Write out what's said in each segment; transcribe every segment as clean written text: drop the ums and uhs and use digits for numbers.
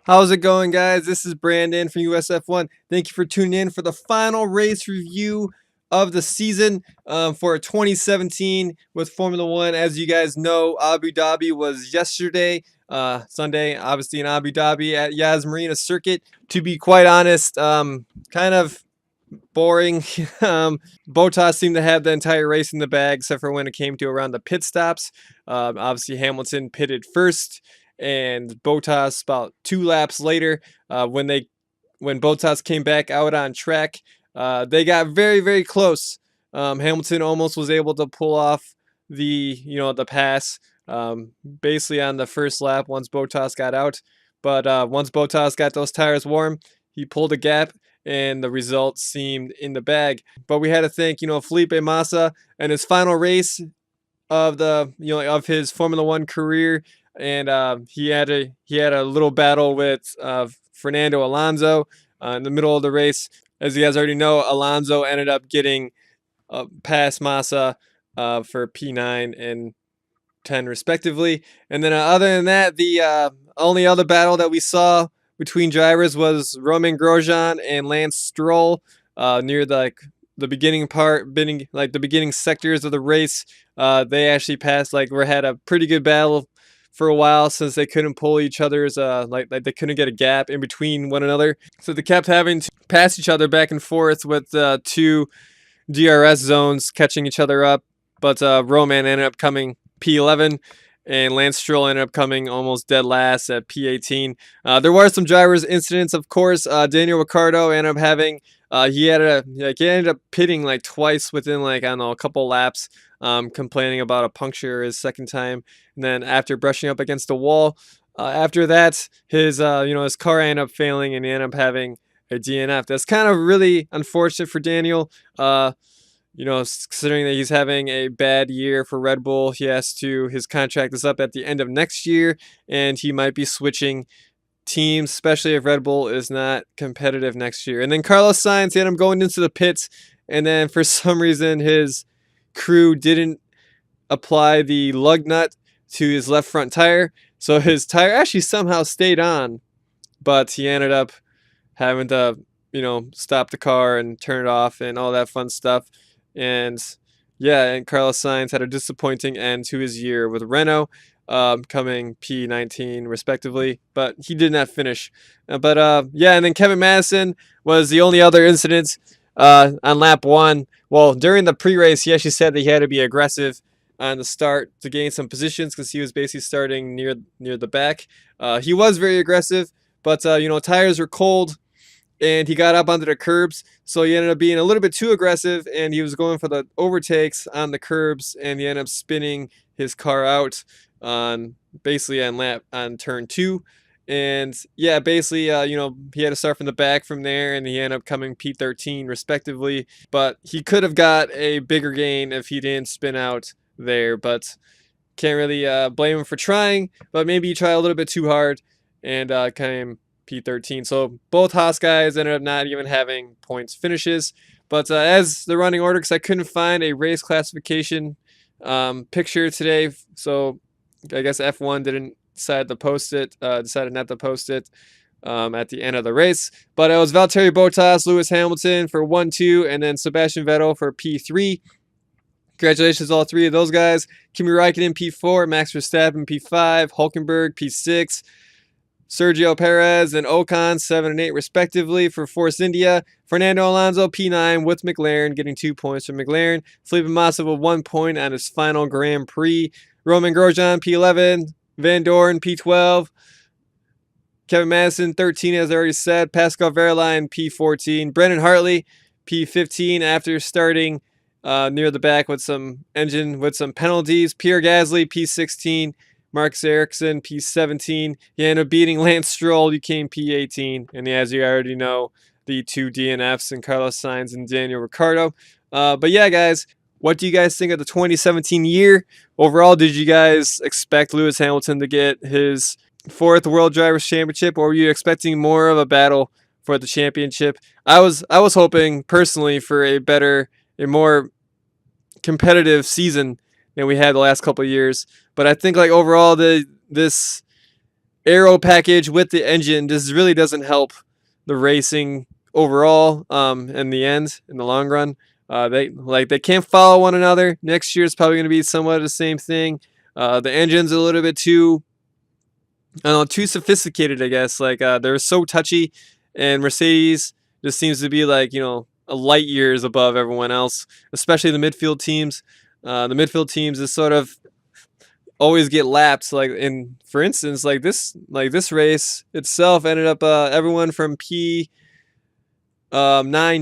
How's it going, guys? This is Brandon from USF1. Thank you for tuning in for the final race review of the season for 2017 with Formula One. As you guys know, Abu Dhabi was yesterday, Sunday, obviously in Abu Dhabi at Yas Marina Circuit. To be quite honest, kind of boring. Bottas seemed to have the entire race in the bag, except for when it came to around the pit stops. Obviously, Hamilton pitted first, and Bottas about 2 laps later, when Bottas came back out on track, they got very close. Hamilton almost was able to pull off the pass, basically on the first lap once Bottas got out. But once Bottas got those tires warm, he pulled a gap, and the results seemed in the bag. But we had to thank, Felipe Massa and his final race of his Formula One career, and he had a little battle with Fernando Alonso in the middle of the race. As you guys already know, Alonso ended up getting past Massa for P9 and 10 respectively. And then other than that, the only other battle that we saw between drivers was Romain Grosjean and Lance Stroll near the beginning the beginning sectors of the race. They actually passed, had a pretty good battle for a while, since they couldn't pull each other's they couldn't get a gap in between one another, so they kept having to pass each other back and forth with two DRS zones catching each other up. But Roman ended up coming P11, and Lance Stroll ended up coming almost dead last at P18. There were some drivers incidents, of course. Daniel Ricciardo ended up having he ended up pitting twice within a couple laps, complaining about a puncture his second time, and then after brushing up against the wall, after that his car ended up failing, and he ended up having a DNF. That's kind of really unfortunate for Daniel. Considering that he's having a bad year for Red Bull, his contract is up at the end of next year, and he might be switching teams, especially if Red Bull is not competitive next year. And then Carlos Sainz had him going into the pits, and then for some reason his crew didn't apply the lug nut to his left front tire, so his tire actually somehow stayed on, but he ended up having to stop the car and turn it off and all that fun stuff. And Carlos Sainz had a disappointing end to his year with Renault, coming P19 respectively, but he did not finish. And then Kevin Madison was the only other incident on lap one. Well, during the pre-race, he actually said that he had to be aggressive on the start to gain some positions, because he was basically starting near the back. He was very aggressive, but tires were cold, and he got up onto the curbs, so he ended up being a little bit too aggressive, and he was going for the overtakes on the curbs, and he ended up spinning his car out on turn 2. And he had to start from the back from there, and he ended up coming P13 respectively. But he could have got a bigger gain if he didn't spin out there, but can't really blame him for trying, but maybe he tried a little bit too hard and came P13. So both Haas guys ended up not even having points finishes. But as the running order, because I couldn't find a race classification picture today, so I guess F1 didn't decided not to post it at the end of the race. But it was Valtteri Bottas, Lewis Hamilton for 1-2, and then Sebastian Vettel for P3. Congratulations to all three of those guys. Kimi Räikkönen P4, Max Verstappen P5, Hülkenberg P6, Sergio Perez and Ocon 7 and 8 respectively for Force India. Fernando Alonso P9 with McLaren, getting 2 points from McLaren. Felipe Massa with 1 point on his final Grand Prix. Romain Grosjean P11, Van Dorn P12, Kevin Madison 13, as I already said. Pascal Wehrlein P14, Brendan Hartley P15 after starting near the back with some penalties. Pierre Gasly P16, Marcus Ericsson P17. He ended up beating Lance Stroll. He came P18, and as you already know, the 2 DNFs and Carlos Sainz and Daniel Ricciardo. But yeah, guys, what do you guys think of the 2017 year? Overall, did you guys expect Lewis Hamilton to get his 4th World Drivers' Championship, or were you expecting more of a battle for the championship? I was hoping personally for a more competitive season than we had the last couple of years. But I think overall this aero package with the engine just really doesn't help the racing overall. In the end, in the long run, they can't follow one another. Next year is probably going to be somewhat the same thing. The engine's a little bit too, I don't know, too sophisticated, I guess. Like they're so touchy, and Mercedes just seems to be like, a light years above everyone else, especially the midfield teams. The midfield teams is sort of always get lapped. Like for instance, like this race itself ended up everyone from P9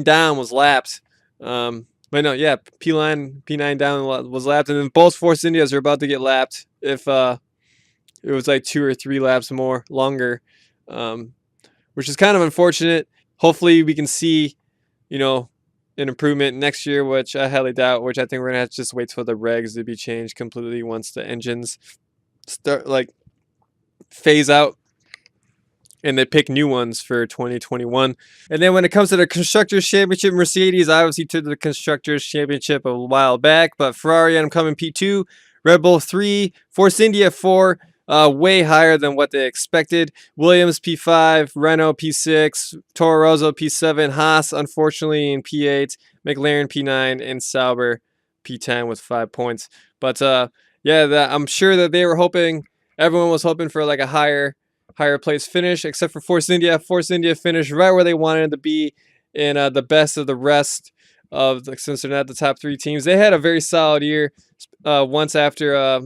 down was lapped. But no, yeah, P9 down was lapped, and then both Force Indias are about to get lapped if it was like 2 or 3 laps more longer, which is kind of unfortunate. Hopefully, we can see, an improvement next year, which I highly doubt. Which I think we're gonna have to just wait for the regs to be changed completely once the engines start phase out and they pick new ones for 2021. And then when it comes to the Constructors' Championship, Mercedes obviously took the Constructors' Championship a while back, but Ferrari ended up coming P2, Red Bull 3, Force India 4, way higher than what they expected. Williams P5, Renault P6, Toro Rosso P7, Haas unfortunately in P8, McLaren P9, and Sauber P10 with 5 points. But I'm sure that they were hoping, everyone was hoping for like a higher place finish, except for Force India. Force India finished right where they wanted to be, in the best of the rest of since they're not the top 3 teams. They had a very solid year. Once after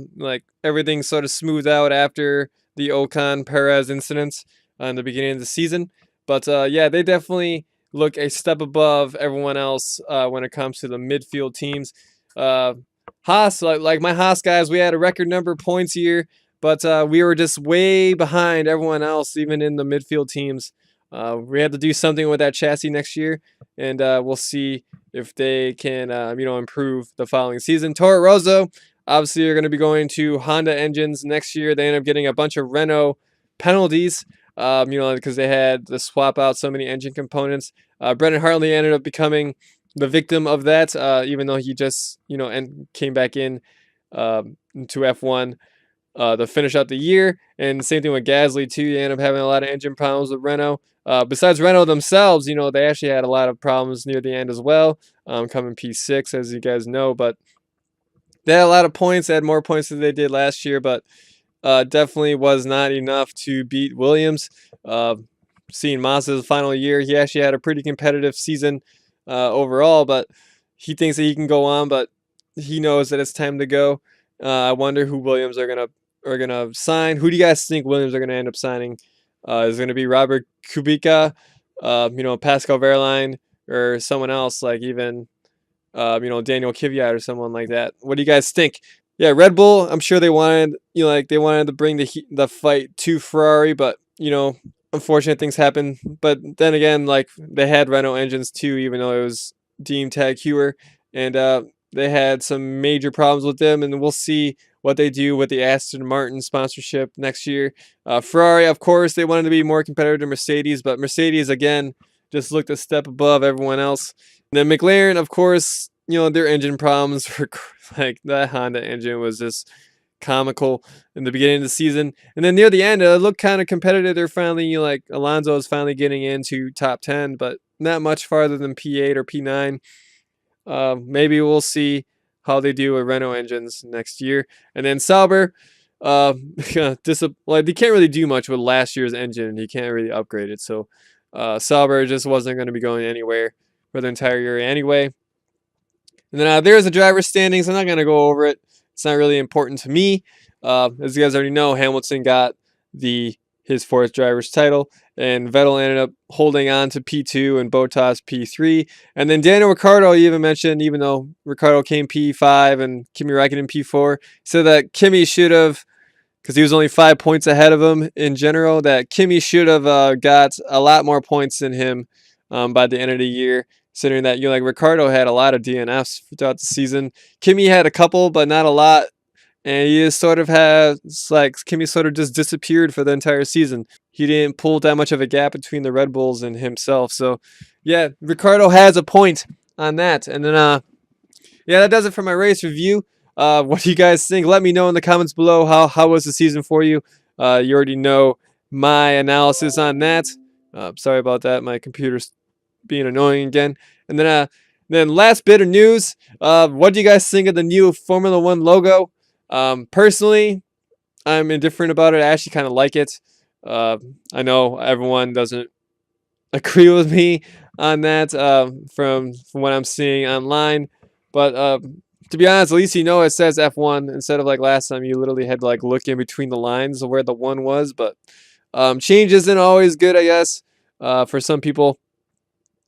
everything sort of smoothed out after the Ocon Perez incidents in the beginning of the season. But they definitely look a step above everyone else when it comes to the midfield teams. Haas, like my Haas guys, we had a record number of points here, but we were just way behind everyone else, even in the midfield teams. We had to do something with that chassis next year, and we'll see if they can, improve the following season. Toro Rosso, obviously, are going to be going to Honda engines next year. They end up getting a bunch of Renault penalties, because they had to swap out so many engine components. Brendan Hartley ended up becoming the victim of that, even though he just, and came back into F1 to finish out the year. And same thing with Gasly too. They end up having a lot of engine problems with Renault. Besides Renault themselves, they actually had a lot of problems near the end as well, coming P6, as you guys know. But they had a lot of points. They had more points than they did last year, but definitely was not enough to beat Williams. Seeing Mazda's final year, he actually had a pretty competitive season overall, but he thinks that he can go on, but he knows that it's time to go. I wonder who Williams are gonna sign. Who do you guys think Williams are gonna end up signing? Is it gonna be Robert Kubica, Pascal Wehrlein, or someone else, like even Daniel Kvyat or someone like that? What do you guys think? Yeah, Red Bull, I'm sure they wanted to bring the fight to Ferrari, but unfortunate things happen. But then again, like they had Renault engines too, even though it was deemed tag heuer, and they had some major problems with them, and we'll see what they do with the Aston Martin sponsorship next year. Ferrari, of course, they wanted to be more competitive to Mercedes, but Mercedes, again, just looked a step above everyone else. And then McLaren, of course, their engine problems were like that Honda engine was just comical in the beginning of the season. And then near the end, it looked kind of competitive. They're finally, Alonso is finally getting into top 10, but not much farther than P8 or P9. Maybe we'll see how they do with Renault engines next year. And then Sauber, they can't really do much with last year's engine. You can't really upgrade it. So Sauber just wasn't going to be going anywhere for the entire year anyway. And then there's the driver's standings. I'm not going to go over it. It's not really important to me. As you guys already know, Hamilton got his 4th driver's title, and Vettel ended up holding on to P2 and Bottas P3. And then Daniel Ricciardo, you even mentioned, even though Ricciardo came P5 and Kimi Räikkönen P4, said that Kimi should have, because he was only 5 points ahead of him in general, that Kimi should have got a lot more points than him by the end of the year, considering that Ricciardo had a lot of DNFs throughout the season. Kimi had a couple, but not a lot. And he just sort of Kimi sort of just disappeared for the entire season. He didn't pull that much of a gap between the Red Bulls and himself. So, yeah, Ricciardo has a point on that. And then, that does it for my race review. What do you guys think? Let me know in the comments below. How was the season for you? You already know my analysis on that. Sorry about that. My computer's being annoying again. And then last bit of news. What do you guys think of the new Formula One logo? Personally, I'm indifferent about it. I actually kind of like it. I know everyone doesn't agree with me on that from what I'm seeing online, but to be honest, at least it says F1 instead of like last time you literally had to like look in between the lines of where the one was. But change isn't always good, I guess, for some people.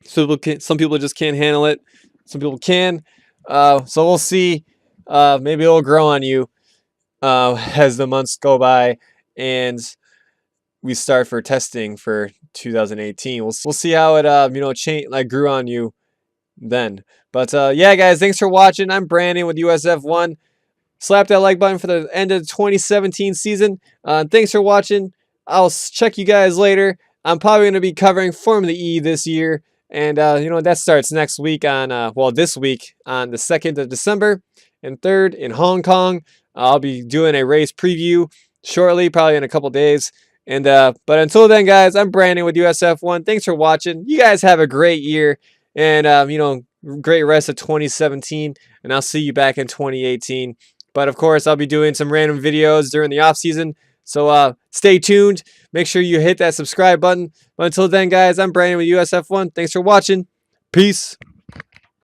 Some people just can't handle it. Some people can. So we'll see. Maybe it'll grow on you as the months go by and we start for testing for 2018. We'll see how it grew on you then. But yeah, guys, thanks for watching. I'm Brandon with USF1. Slap that like button for the end of the 2017 season. Thanks for watching. I'll check you guys later. I'm probably going to be covering Formula E this year. And, that starts next week this week on the 2nd of December and 3rd in Hong Kong. I'll be doing a race preview shortly, probably in a couple days. And, but until then, guys, I'm Brandon with USF1. Thanks for watching. You guys have a great year and, great rest of 2017. And I'll see you back in 2018. But of course, I'll be doing some random videos during the off season. So stay tuned. Make sure you hit that subscribe button. But until then, guys, I'm Brandon with USF1. Thanks for watching. Peace.